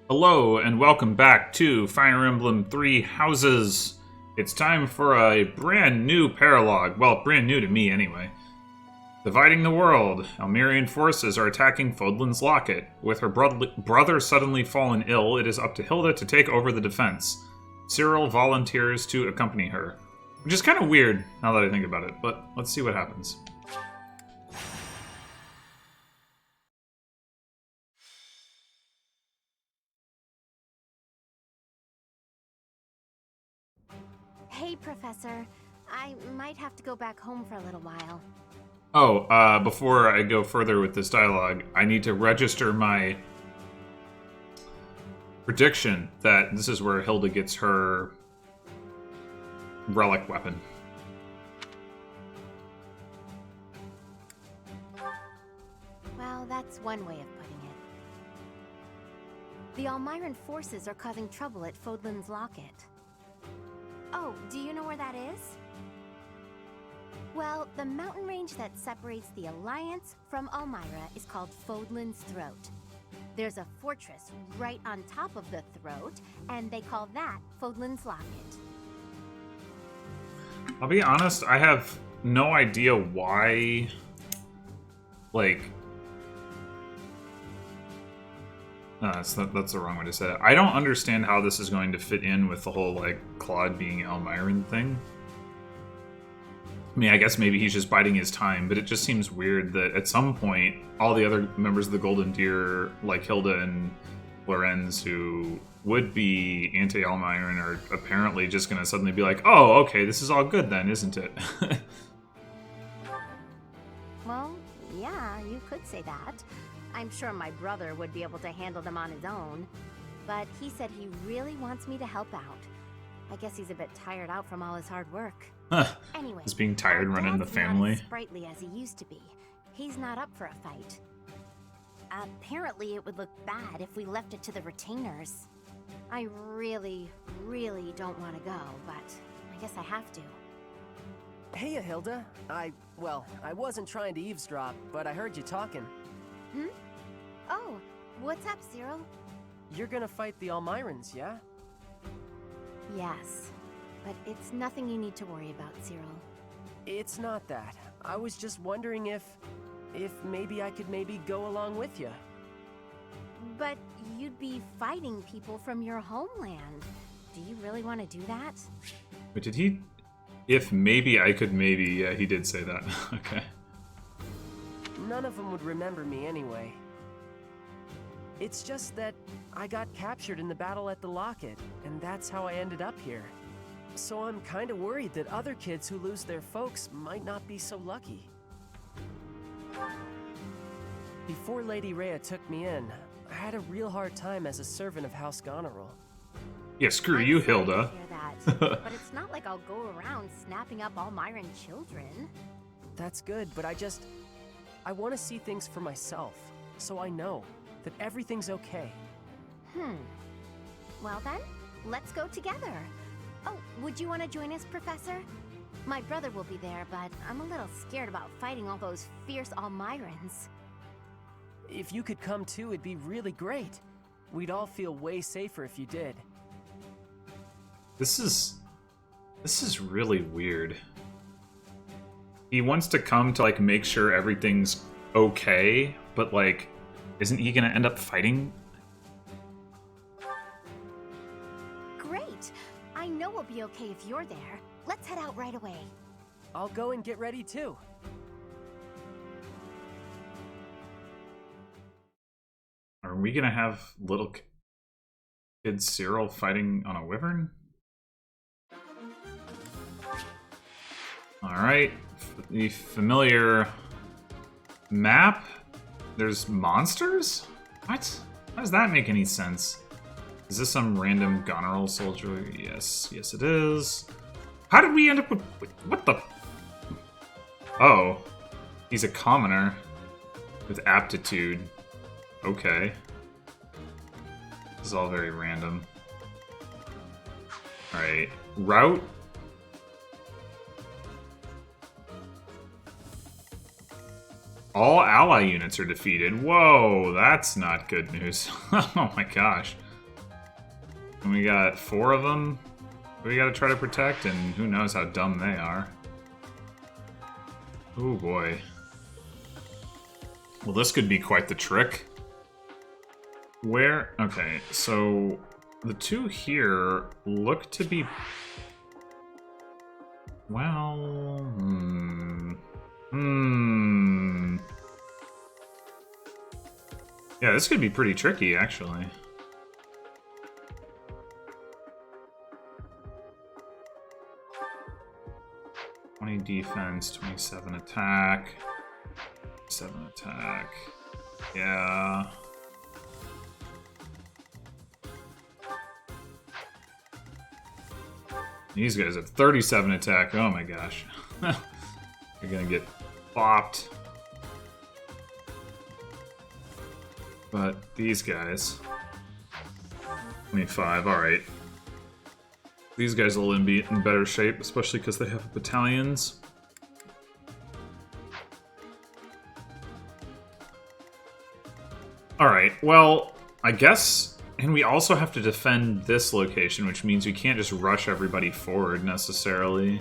Hello and welcome back to Fire Emblem 3 Houses. It's time for a brand new paralogue. Well, brand new to me anyway. Dividing the world. Almerian forces are attacking Fodlan's Locket. With her brother suddenly fallen ill, it is up to Hilda to take over the defense. Cyril volunteers to accompany her. Which is kind of weird now that I think about it, but let's see what happens. Hey, Professor. I might have to go back home for a little while. Oh, before I go further with this dialogue, I need to register my prediction that this is where Hilda gets her relic weapon. Well, that's one way of putting it. The Almerian forces are causing trouble at Fodlan's Locket. Oh, do you know where that is? Well, the mountain range that separates the Alliance from Almyra is called Fodlan's Throat. There's a fortress right on top of the throat, and they call that Fodlan's Locket. I'll be honest, I have no idea why, that's the wrong way to say it. I don't understand how this is going to fit in with the whole, Claude being Almyran thing. I mean, I guess maybe he's just biding his time, but it just seems weird that at some point, all the other members of the Golden Deer, like Hilda and Lorenz, who would be anti-Almyran, are apparently just going to suddenly be like, oh, okay, this is all good then, isn't it? Well, yeah, you could say that. I'm sure my brother would be able to handle them on his own. But he said he really wants me to help out. I guess he's a bit tired out from all his hard work. Anyway, just being tired running the family. Not as sprightly as he used to be. He's not up for a fight. Apparently it would look bad if we left it to the retainers. I really, really don't want to go, but I guess I have to. Hey, Hilda. I wasn't trying to eavesdrop, but I heard you talking. Hmm? Oh, what's up, Cyril? You're gonna fight the Almyrans, yeah? Yes, but it's nothing you need to worry about, Cyril. It's not that. I was just wondering if maybe I could go along with you. But you'd be fighting people from your homeland. Do you really want to do that? But did he... If maybe I could maybe... Yeah, he did say that. Okay. None of them would remember me anyway. It's just that I got captured in the battle at the Locket, and that's how I ended up here. So I'm kinda worried that other kids who lose their folks might not be so lucky. Before Lady Rhea took me in, I had a real hard time as a servant of House Goneril. Yeah, screw you, Hilda. I hear that, but it's not like I'll go around snapping up Almyran children. That's good, but I want to see things for myself, so I know that everything's okay. Well then, let's go together. Oh, would you want to join us, Professor? My brother will be there, but I'm a little scared about fighting all those fierce Almyrans. If you could come too, it'd be really great. We'd all feel way safer if you did. This is really weird. He wants to come to, make sure everything's okay, but, isn't he gonna end up fighting? Great! I know we'll be okay if you're there. Let's head out right away. I'll go and get ready too. Are we gonna have little kid Cyril fighting on a wyvern? Alright, the familiar map. There's monsters? What? How does that make any sense? Is this some random Goneril soldier? Yes, yes it is. How did we end up with... What the... Oh. He's a commoner. With aptitude. Okay. This is all very random. Alright. Route? All ally units are defeated. Whoa, that's not good news. Oh my gosh. And we got 4 of them we gotta try to protect, and who knows how dumb they are. Oh boy. Well, this could be quite the trick. Where? Okay, so the 2 here look to be... Well... Yeah, this could be pretty tricky, actually. Defense, 27 attack, 7 attack. Yeah. These guys have 37 attack. Oh my gosh. You're gonna get bopped. But these guys, 25, alright. These guys will be in better shape, especially because they have battalions. Alright, well, I guess... And we also have to defend this location, which means we can't just rush everybody forward, necessarily.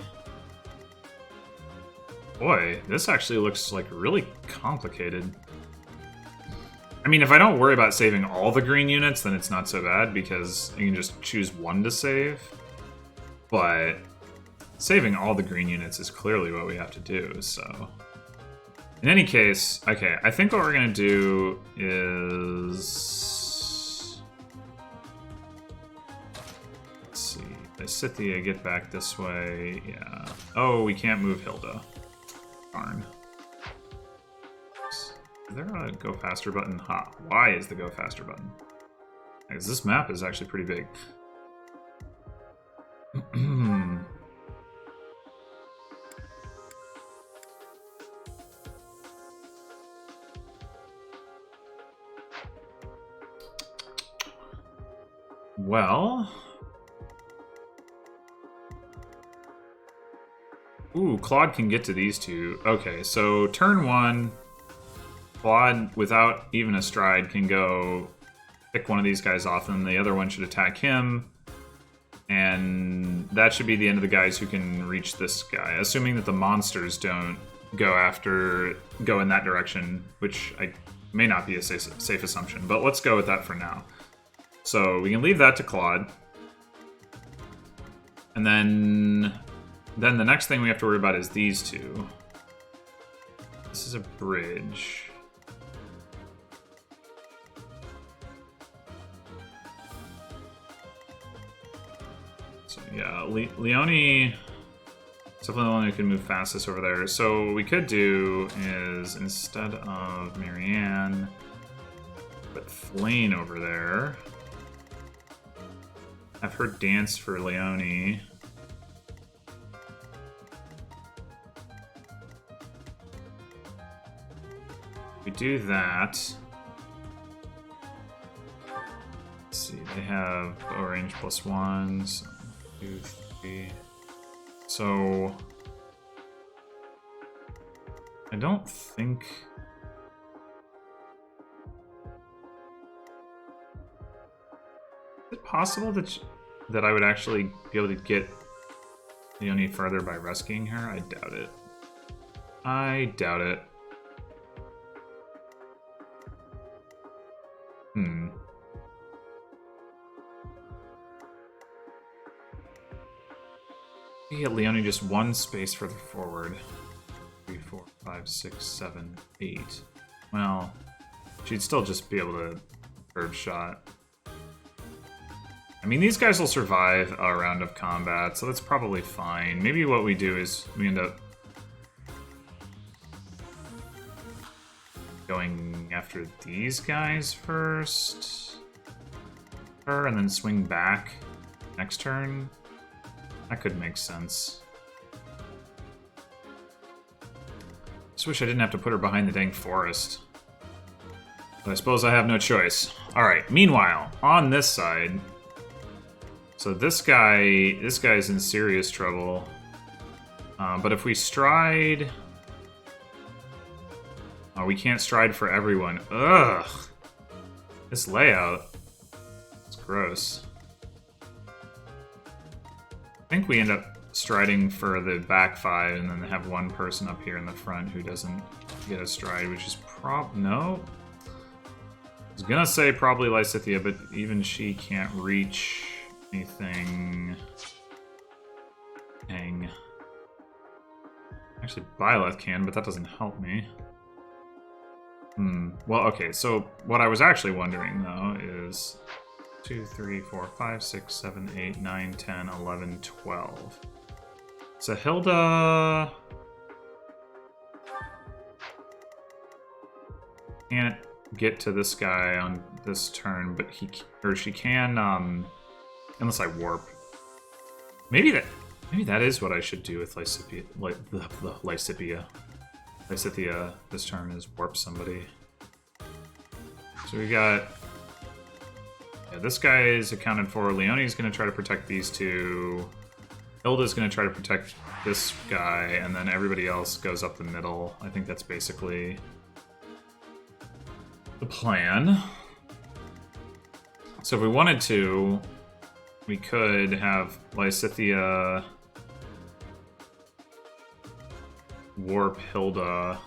Boy, this actually looks, like, really complicated. I mean, if I don't worry about saving all the green units, then it's not so bad, because you can just choose 1 to save. But saving all the green units is clearly what we have to do, so... In any case, okay, I think what we're gonna do is... Let's see, Scythia get back this way, yeah. Oh, we can't move Hilda. Darn. Is there a go faster button? Ha, why is the go faster button? Because this map is actually pretty big. Well... Ooh, Claude can get to these 2. Okay, so turn 1, Claude, without even a stride, can go pick one of these guys off, and the other one should attack him. And that should be the end of the guys who can reach this guy, assuming that the monsters don't go in that direction, which may not be a safe assumption, but let's go with that for now. So we can leave that to Claude. And then the next thing we have to worry about is these 2. This is a bridge. So yeah, Leone... Definitely the one who can move fastest over there. So what we could do is, instead of Marianne, put Flane over there. Have her dance for Leone. We do that. Let's see, they have bow range +1, so 2, 3. So I don't think... Is it possible that I would actually be able to get Leone further by rescuing her? I doubt it. I doubt it. You get Leone just 1 space further forward. 3, 4, 5, 6, 7, 8. Well, she'd still just be able to curve shot. I mean, these guys will survive a round of combat, so that's probably fine. Maybe what we do is we end up going after these guys first, and then swing back next turn. That could make sense. Just wish I didn't have to put her behind the dang forest. But I suppose I have no choice. Alright, meanwhile, on this side... So this guy's in serious trouble. But if we stride... Oh, we can't stride for everyone. Ugh! This layout. It's gross. I think we end up striding for the back 5, and then they have one person up here in the front who doesn't get a stride, which is no. I was gonna say probably Lysithea, but even she can't reach anything. Dang. Actually, Byleth can, but that doesn't help me. Well, okay, so what I was actually wondering, though, is 2, 3, 4, 5, 6, 7, 8, 9, 10, 11, 12. So Hilda can't get to this guy on this turn, but she can, unless I warp. Maybe that is what I should do with Lysithea. Lysithea this turn is warp somebody. So we got... Yeah, this guy is accounted for. Leonie's going to try to protect these two. Hilda's going to try to protect this guy, and then everybody else goes up the middle. I think that's basically the plan. So if we wanted to, we could have Lysithea warp Hilda.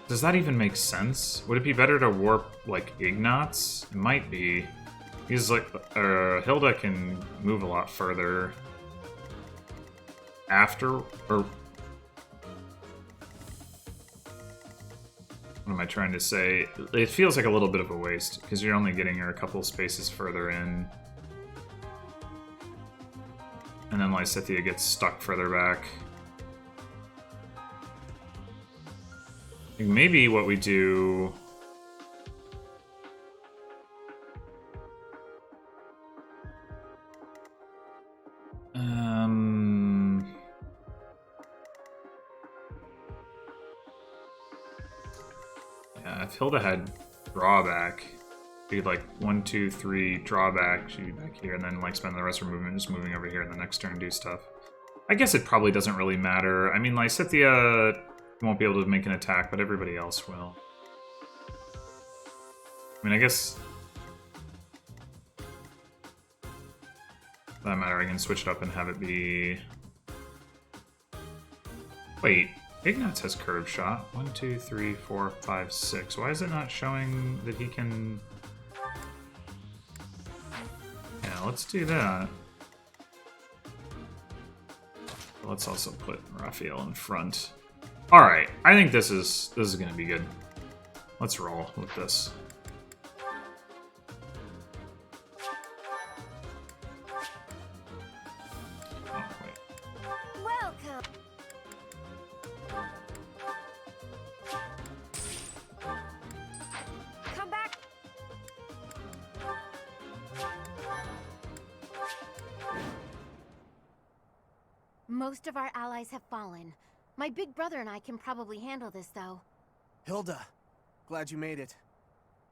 Does that even make sense? Would it be better to warp, like, Ignatz? It might be. He's like, Hilda can move a lot further after, or... What am I trying to say? It feels like a little bit of a waste, because you're only getting her a couple spaces further in. And then Lysithea gets stuck further back. I think maybe what we do... Yeah, if Hilda had drawback, she'd like 1, 2, 3 drawback, she'd be back here, and then like spend the rest of her movement just moving over here and the next turn do stuff. I guess it probably doesn't really matter. I mean, Lysithea won't be able to make an attack, but everybody else will. I mean, I guess... For that matter, I can switch it up and have it be... Wait, Ignatz has curve shot. 1, 2, 3, 4, 5, 6. Why is it not showing that he can... Yeah, let's do that. Let's also put Raphael in front. Alright, I think this is gonna be good. Let's roll with this. Oh, wait. Welcome. Come back. Most of our allies have fallen. My big brother and I can probably handle this, though. Hilda, glad you made it.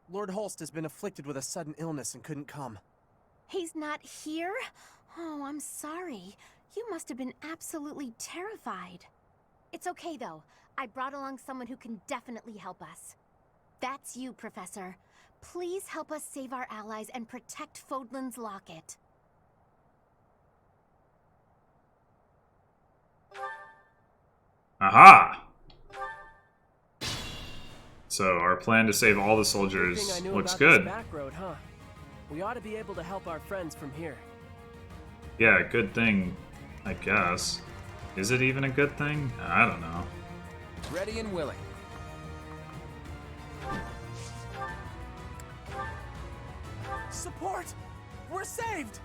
Lord Holst has been afflicted with a sudden illness and couldn't come. He's not here? Oh, I'm sorry. You must have been absolutely terrified. It's okay, though. I brought along someone who can definitely help us. That's you, Professor. Please help us save our allies and protect Fodlan's locket. Aha! So our plan to save all the soldiers Good thing I knew looks about good. this back road, huh? We ought to be able to help our friends from here. Yeah, good thing, I guess. Is it even a good thing? I don't know. Ready and willing. Support! We're saved!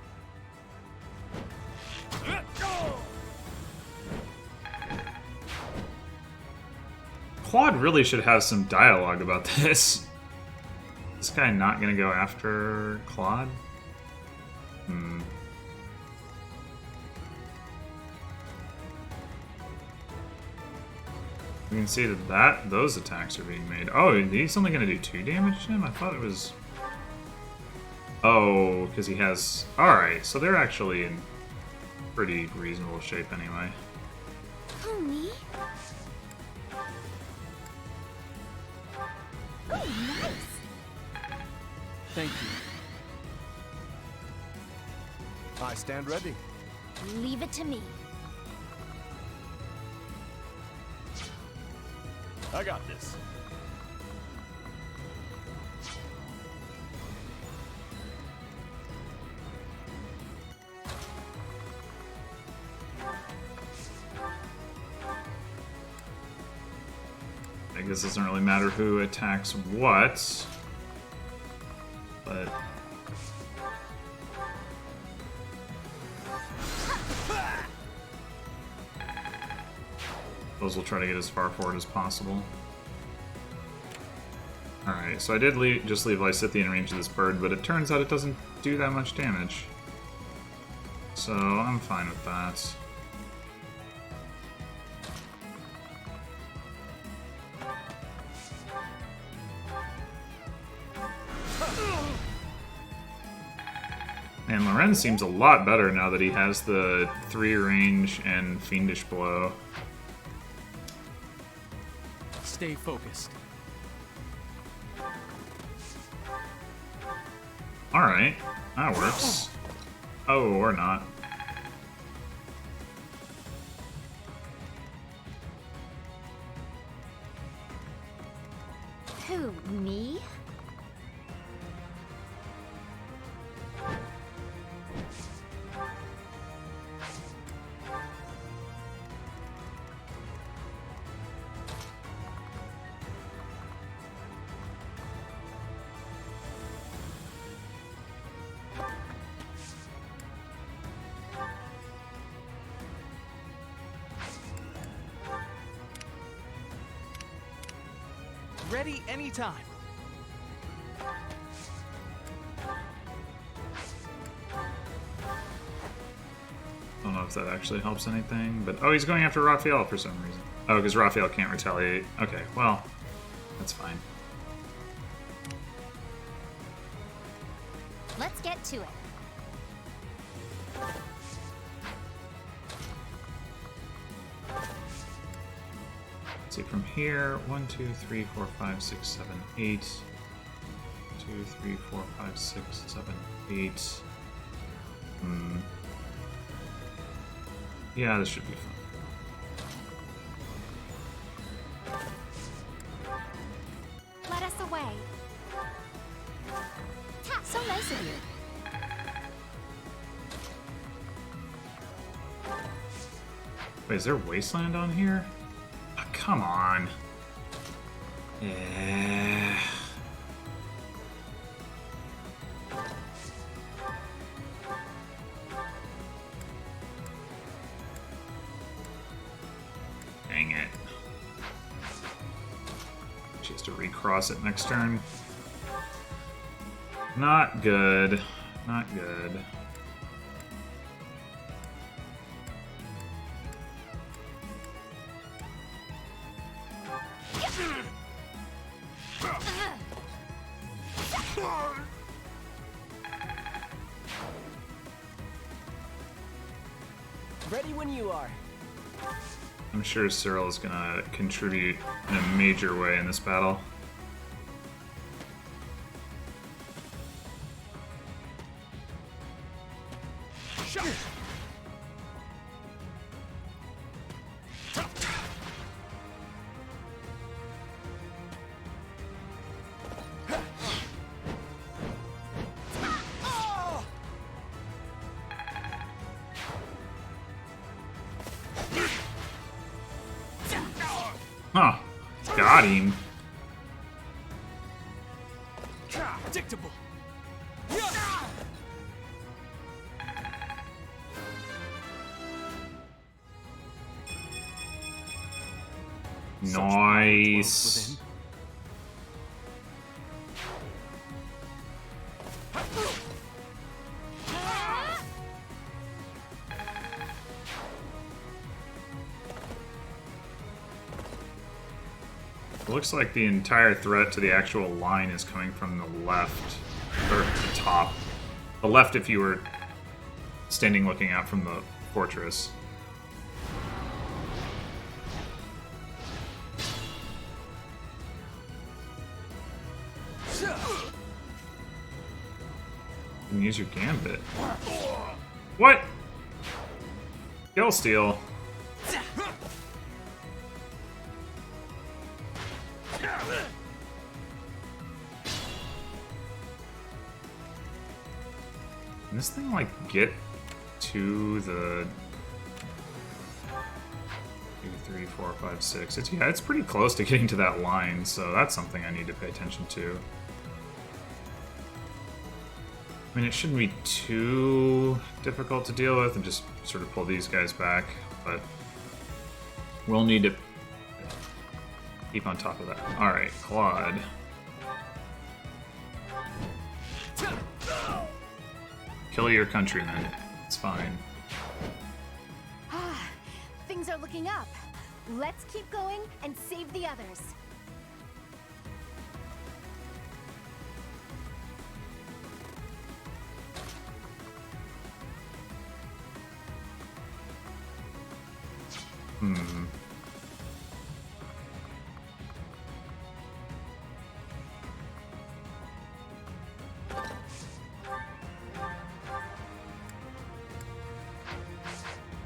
Claude really should have some dialogue about this. This guy not gonna go after Claude? You can see that those attacks are being made. Oh, he's only gonna do 2 damage to him? I thought it was... Oh, because he has... Alright, so they're actually in pretty reasonable shape anyway. Oh, me? Oh, nice! Thank you. I stand ready. Leave it to me. I got this. I guess it doesn't really matter who attacks what, but those will try to get as far forward as possible. Alright, so I did just leave Lysithea in range of this bird, but it turns out it doesn't do that much damage. So I'm fine with that. And Loren seems a lot better now that he has the 3 range and Fiendish Blow. Stay focused. Alright, that works. Oh, or not. Who, me? Ready anytime. Don't know if that actually helps anything, but oh, he's going after Raphael for some reason. Oh, because Raphael can't retaliate. Okay, well, that's fine. Let's get to it. Let's see, from here, 1, 2, 3, 4, 5, 6, 7, 8. 2, 3, 4, 5, 6, 7, 8. Yeah, this should be fun. Let us away. Tap, so nice of you. Wait, is there Wasteland on here? Oh, come on. Yeah. Dang it. She has to recross it next turn. Not good. Not good. Ready when you are. I'm sure Cyril is gonna contribute in a major way in this battle. Huh. Got him. Predictable. Nice. It looks like the entire threat to the actual line is coming from the left, or the top. The left if you were standing looking out from the fortress. And use your gambit. What? Kill steal. Can this thing, like, get to the 2, 3, 4, 5, 6? It's pretty close to getting to that line, so that's something I need to pay attention to. I mean, it shouldn't be too difficult to deal with and just sort of pull these guys back, but we'll need to keep on top of that. Alright, Claude. Kill your countrymen. It's fine. Things are looking up. Let's keep going and save the others.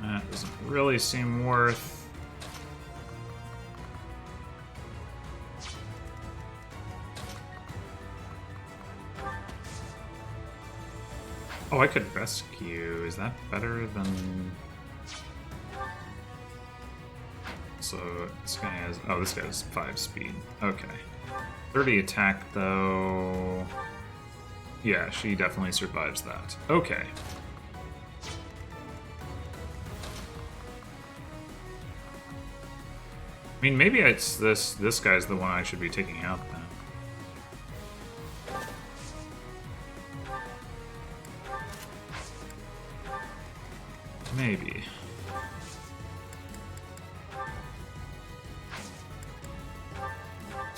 That doesn't really seem worth. Oh, I could rescue. Is that better than... So, this guy has... Oh, this guy has 5 speed. Okay. 30 attack, though... Yeah, she definitely survives that. Okay. I mean, maybe it's this guy's the one I should be taking out, then. Maybe.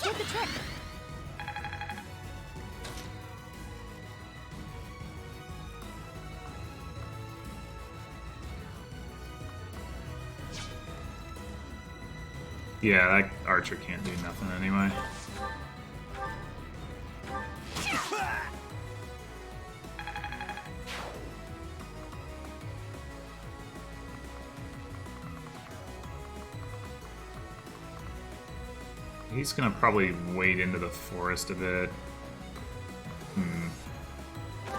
Get the trick. Yeah, that archer can't do nothing anyway. He's gonna probably wade into the forest a bit.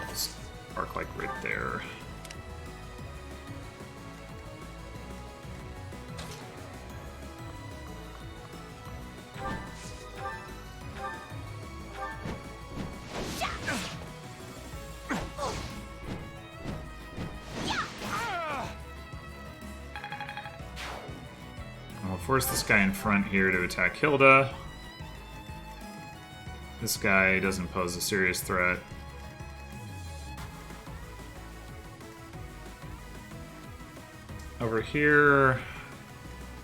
Just park like right there. I'll force this guy in front here to attack Hilda. This guy doesn't pose a serious threat. Over here,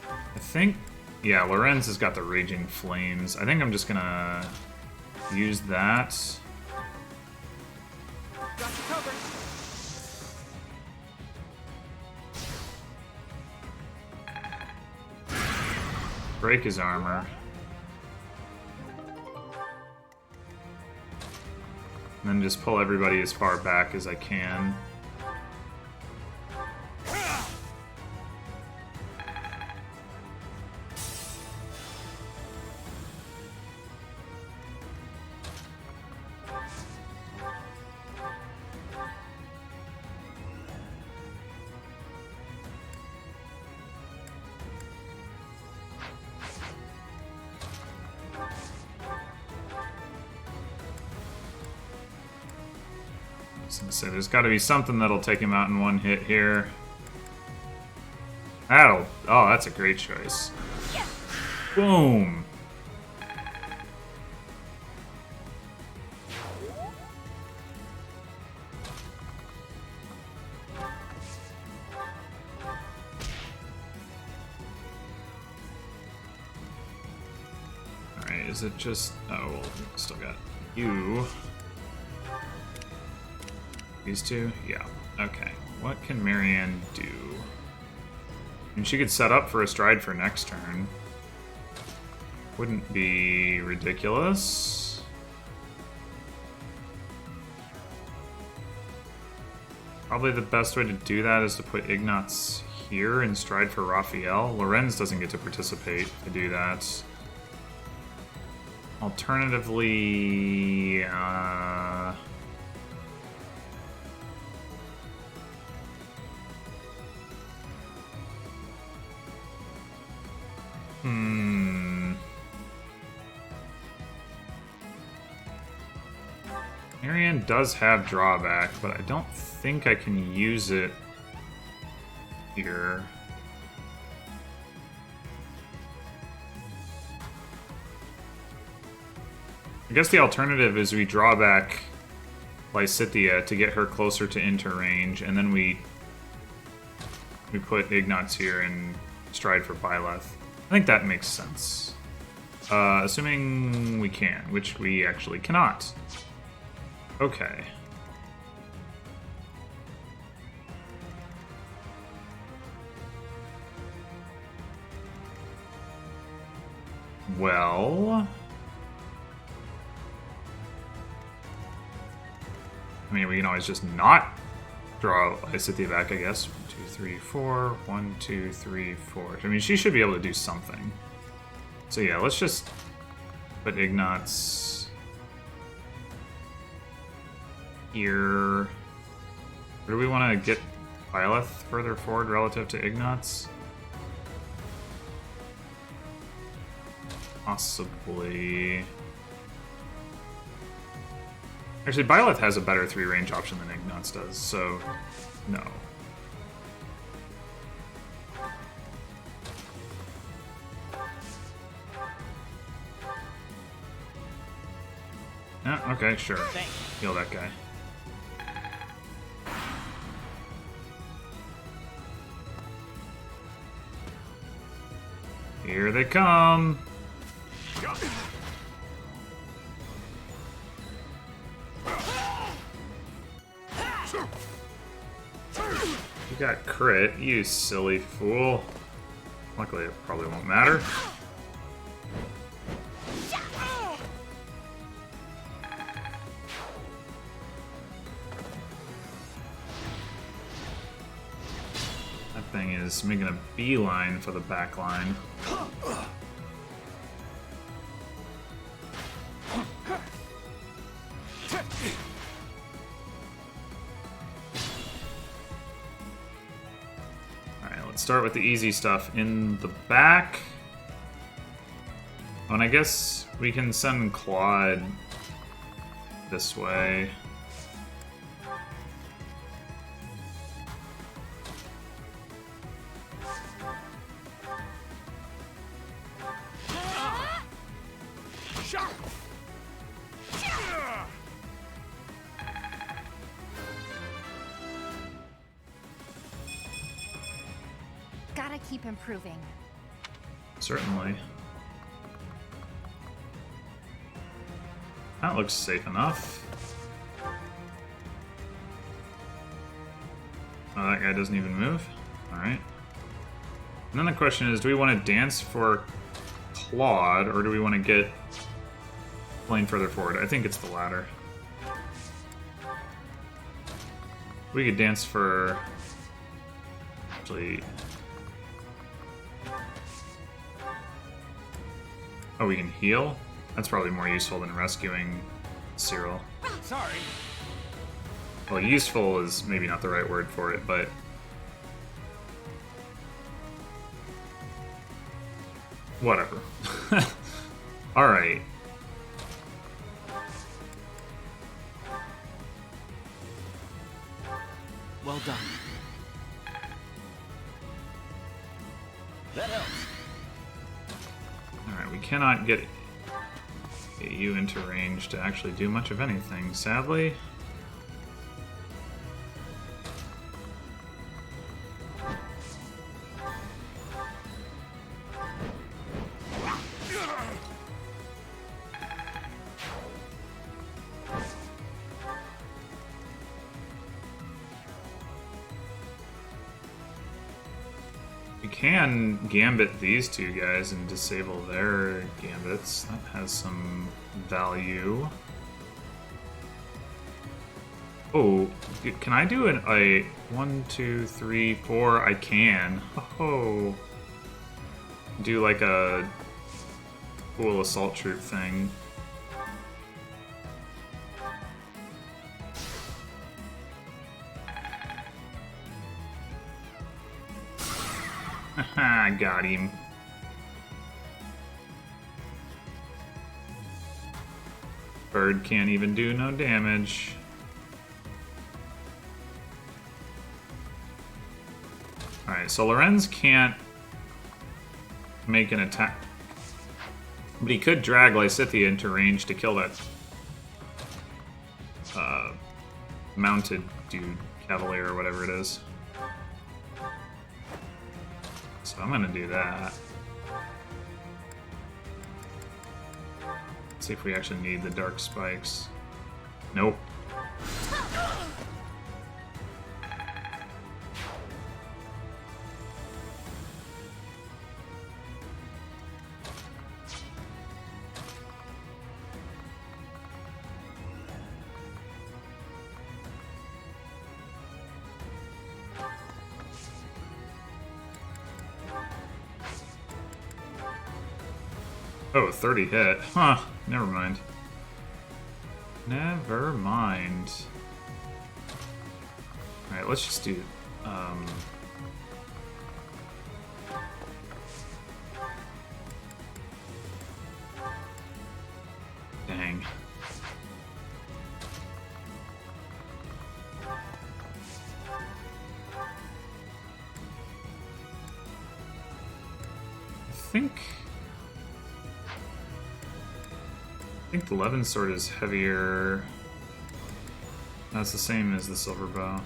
I think, yeah, Lorenz has got the Raging Flames. I think I'm just gonna use that. Got you covered. Break his armor. And then just pull everybody as far back as I can. I was gonna say, there's gotta be something that'll take him out in one hit here. Oh, that's a great choice. Boom! Alright, is it just... Oh, well, still got you. These two? Yeah. Okay. What can Marianne do? I mean, she could set up for a stride for next turn. Wouldn't be ridiculous. Probably the best way to do that is to put Ignatz here in stride for Raphael. Lorenz doesn't get to participate to do that. Alternatively, Marianne does have drawback, but I don't think I can use it here. I guess the alternative is we draw back Lysithea to get her closer to inter-range, and then we put Ignatz here and stride for Byleth. I think that makes sense. Assuming we can, which we actually cannot. Okay. Well... I mean, we can always just not draw Lysithea back, I guess. 1, 2, 3, 4. 1, 2, 3, 4. I mean, she should be able to do something. So yeah, let's just put Ignatz here. Or do we want to get Byleth further forward relative to Ignatz? Possibly. Actually, Byleth has a better 3-range option than Ignatz does, so no. Yeah, okay, sure. Heal that guy. Here they come! You got crit, you silly fool. Luckily, it probably won't matter. That thing is making a beeline for the back line. Start with the easy stuff in the back. Oh, and I guess we can send Claude this way. Gotta keep improving. Certainly. That looks safe enough. Oh, that guy doesn't even move? Alright. And then the question is, do we want to dance for Claude, or do we want to get Blaine further forward? I think it's the latter. We could dance for... Actually... Oh, we can heal? That's probably more useful than rescuing Cyril. Sorry. Well, useful is maybe not the right word for it, but... Whatever. Alright. Well done. That helps. Alright, we cannot get you into range to actually do much of anything, sadly. We can gambit these two guys and disable their gambits. That has some value. Oh, can I do a 1, 2, 3, 4? I can. Oh. Do like a cool assault troop thing. Haha, got him. Bird can't even do no damage. Alright, so Lorenz can't make an attack. But he could drag Lysithea into range to kill that mounted dude, Cavalier or whatever it is. So I'm gonna do that. See if we actually need the dark spikes. Nope. Oh, 30 hit. Huh. Never mind. Never mind. Alright, let's just do... Dang. I think the Levin sword is heavier. That's the same as the silver bow.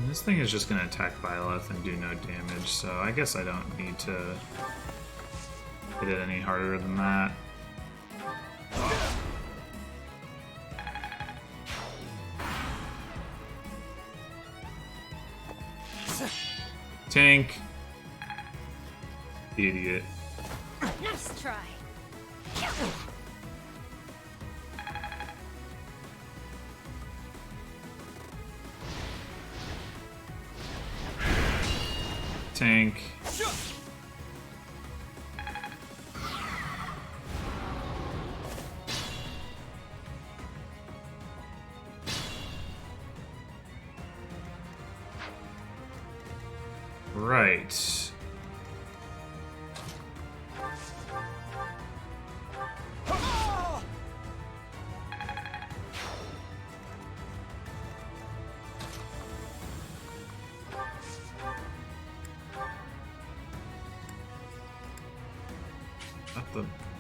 This thing is just going to attack Byleth and do no damage, so I guess I don't need to hit it any harder than that. Tank. Idiot. Nice try. Tank. Right.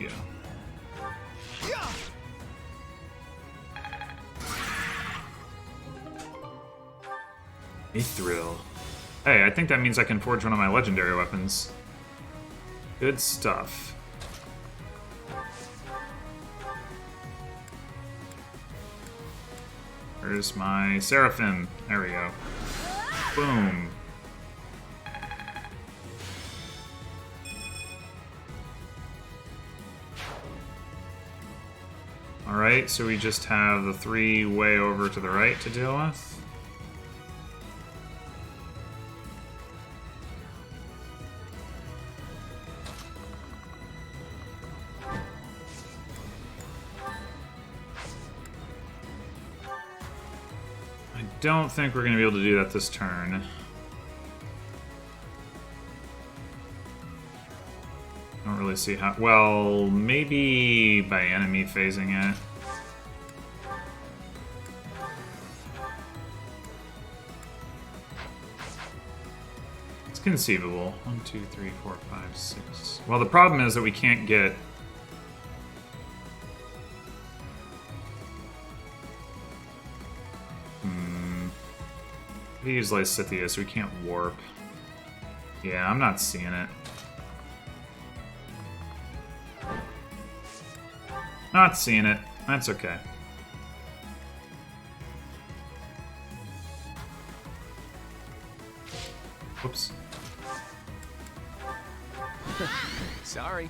Yeah. A thrill. Hey, I think that means I can forge one of my legendary weapons. Good stuff. Where's my Seraphim? There we go. Boom. Alright, so we just have the 3 way over to the right to deal with. I don't think we're going to be able to do that this turn. I don't really see how... Well, maybe by enemy phasing it. It's conceivable. 1, 2, 3, 4, 5, 6. Well, the problem is that we can't get... We use Lysithea, so we can't warp. Yeah, I'm not seeing it. Not seeing it. That's okay. Whoops. Sorry.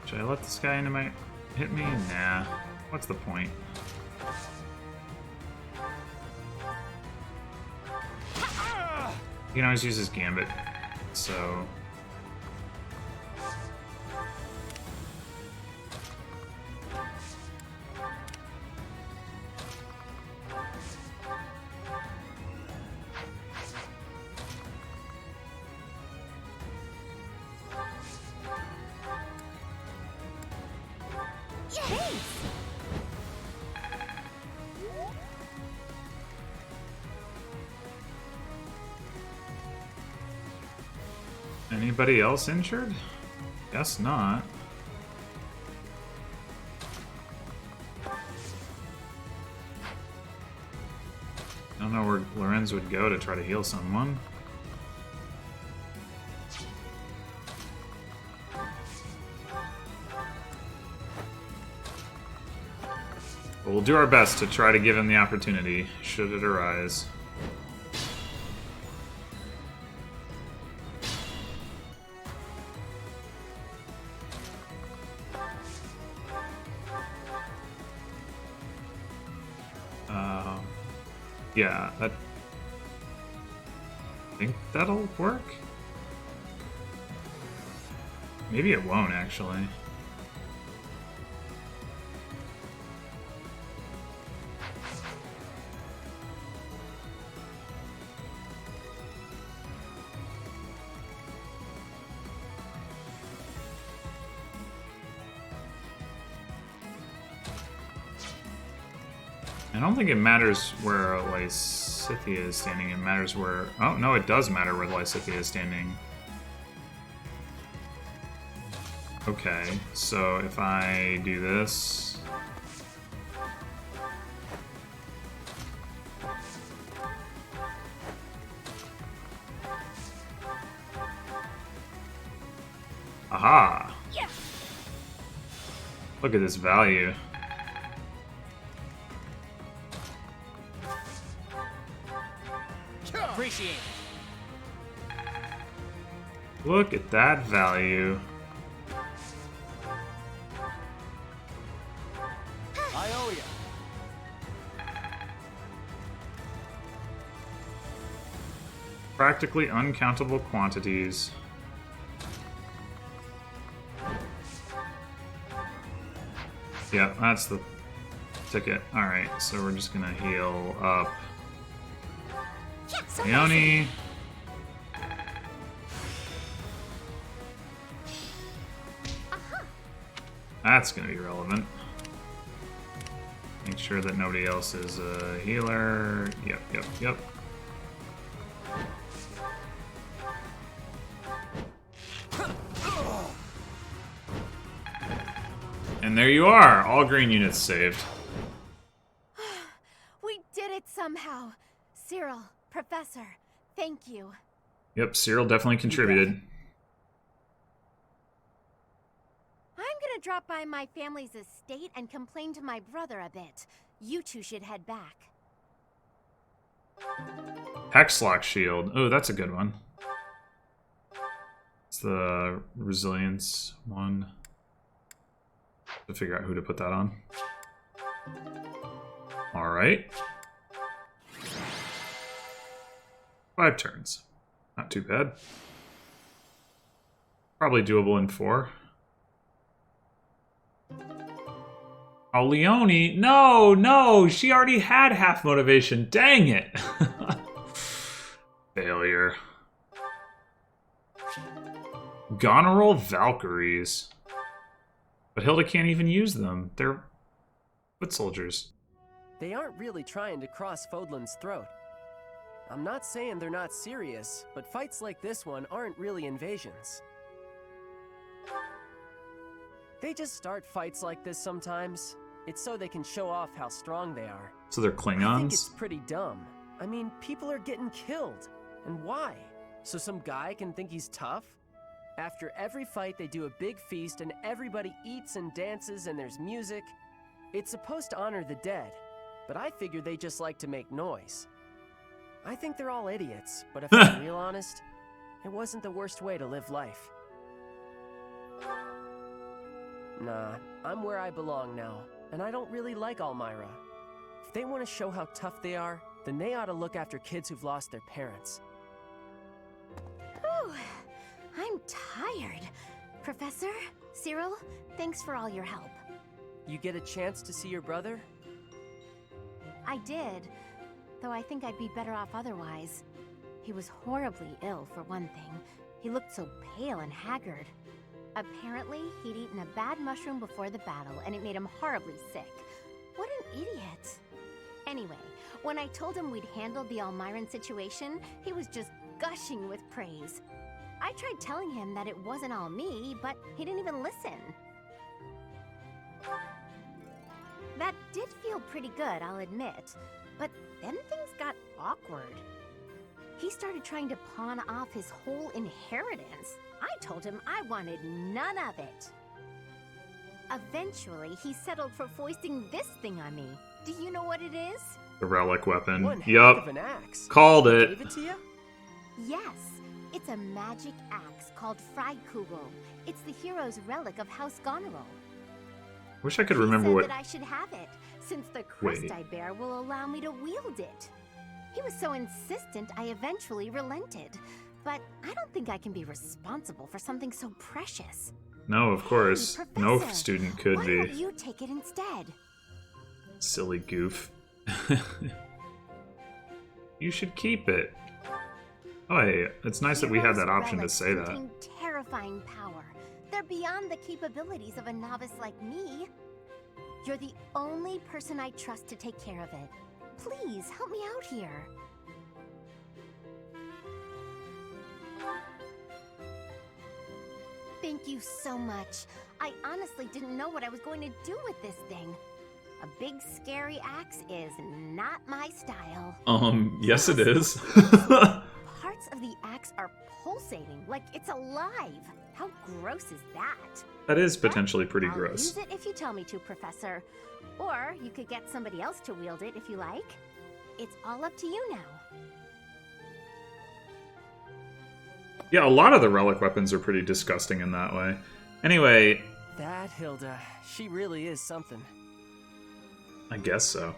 Should I let this guy into my... hit me? Nah. What's the point? You can always use his gambit, so... Anybody else injured? Guess not. I don't know where Lorenz would go to try to heal someone. But we'll do our best to try to give him the opportunity, should it arise. Yeah, that... I think that'll work? Maybe it won't, actually. I don't think it matters where Lysithea is standing, it matters where... Oh, no, it does matter where Lysithea is standing. Okay, so if I do this... Aha! Yeah. Look at this value. Appreciate it. Look at that value. I owe you. Practically uncountable quantities. Yeah, that's the ticket. Alright, so we're just gonna heal up. Leone. That's gonna be relevant. Make sure that nobody else is a healer. Yep. And there you are, all green units saved. We did it somehow. Cyril, Professor, thank you. Yep, Cyril definitely contributed. I'm gonna drop by my family's estate and complain to my brother a bit. You two should head back. Hexlock shield. Oh, that's a good one. It's the resilience one. To figure out who to put that on. Alright. 5 turns. Not too bad. Probably doable in 4. Oh, Leone! No! She already had half motivation. Dang it! Failure. Goneril Valkyries. But Hilda can't even use them. They're foot soldiers. They aren't really trying to cross Fodlan's throat. I'm not saying they're not serious, but fights like this one aren't really invasions. They just start fights like this sometimes. It's so they can show off how strong they are. So they're I think it's Klingons? pretty dumb. I mean, people are getting killed. And why? So some guy can think he's tough? After every fight, they do a big feast and everybody eats and dances and there's music. It's supposed to honor the dead, but I figure they just like to make noise. I think they're all idiots, but if I'm real honest, it wasn't the worst way to live life. Nah, I'm where I belong now, and I don't really like Almyra. If they want to show how tough they are, then they ought to look after kids who've lost their parents. Whew, I'm tired. Professor, Cyril, thanks for all your help. You get a chance to see your brother? I did, though I think I'd be better off otherwise. He was horribly ill, for one thing. He looked so pale and haggard. Apparently, he'd eaten a bad mushroom before the battle, and it made him horribly sick. What an idiot. Anyway, when I told him we'd handled the Almyran situation, he was just gushing with praise. I tried telling him that it wasn't all me, but he didn't even listen. That did feel pretty good, I'll admit, but then things got awkward. He started trying to pawn off his whole inheritance. I told him I wanted none of it. Eventually, he settled for foisting this thing on me. Do you know what it is? The relic weapon. One heck Yup. of an axe. Called He it. gave it to you? Yes, it's a magic axe called Freikugel. It's the hero's relic of House Goneril. Wish I could He remember said what. that I should have it, since the crust Wait. I bear will allow me to wield it. He was so insistent, I eventually relented. But I don't think I can be responsible for something so precious. No, of course. Hey, No Professor, student could why be. don't you take it instead? Silly goof. You should keep it. Oh, hey, it's nice that we had that Heroes' option to relics say that. contain terrifying power. They're beyond the capabilities of a novice like me. You're the only person I trust to take care of it. Please, help me out here. Thank you so much. I honestly didn't know what I was going to do with this thing. A big, scary axe is not my style. Yes it is. Parts of the axe are pulsating, like it's alive. How gross is that? That is potentially pretty I'll gross. use it if you tell me to, Professor. Or you could get somebody else to wield it if you like. It's all up to you now. Yeah, a lot of the relic weapons are pretty disgusting in that way. Anyway, That Hilda, she really is something. I guess so.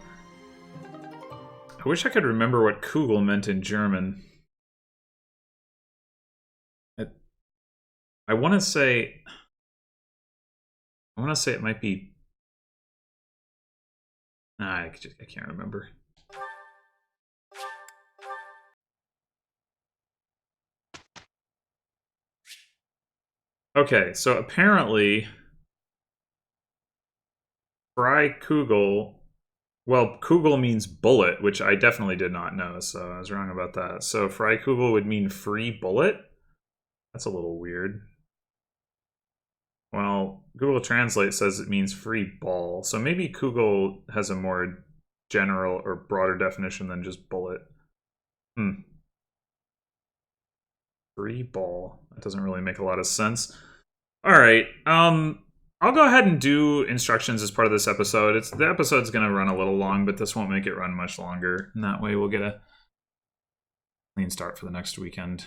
I wish I could remember what Kugel meant in German. I want to say it might be. I can't remember. Okay, so apparently, Freikugel. Well, Kugel means bullet, which I definitely did not know, so I was wrong about that. So Freikugel would mean free bullet? That's a little weird. Well, Google Translate says it means free ball, so maybe Kugel has a more general or broader definition than just bullet. Free ball. That doesn't really make a lot of sense. Alright, I'll go ahead and do instructions as part of this episode. The episode's going to run a little long, but this won't make it run much longer. And that way we'll get a clean start for the next weekend.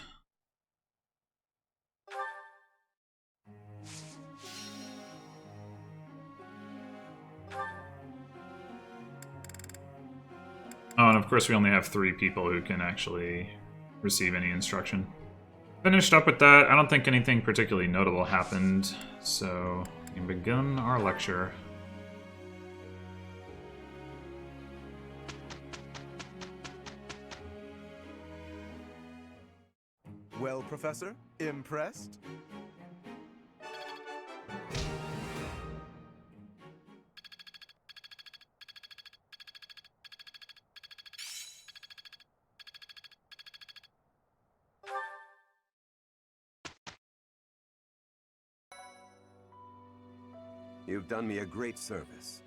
Oh, and of course we only have 3 people who can actually receive any instruction. Finished up with that. I don't think anything particularly notable happened, so we can begin our lecture. Well, Professor, impressed? You've done me a great service.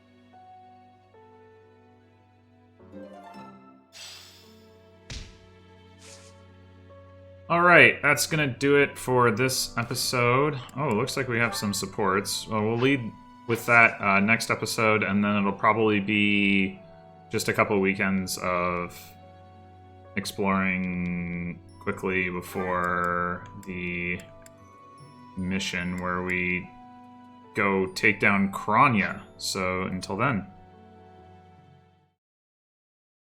Alright, that's gonna do it for this episode. Oh, it looks like we have some supports. Well, we'll lead with that next episode, and then it'll probably be just a couple weekends of exploring quickly before the mission where we go take down Kranya. So until then.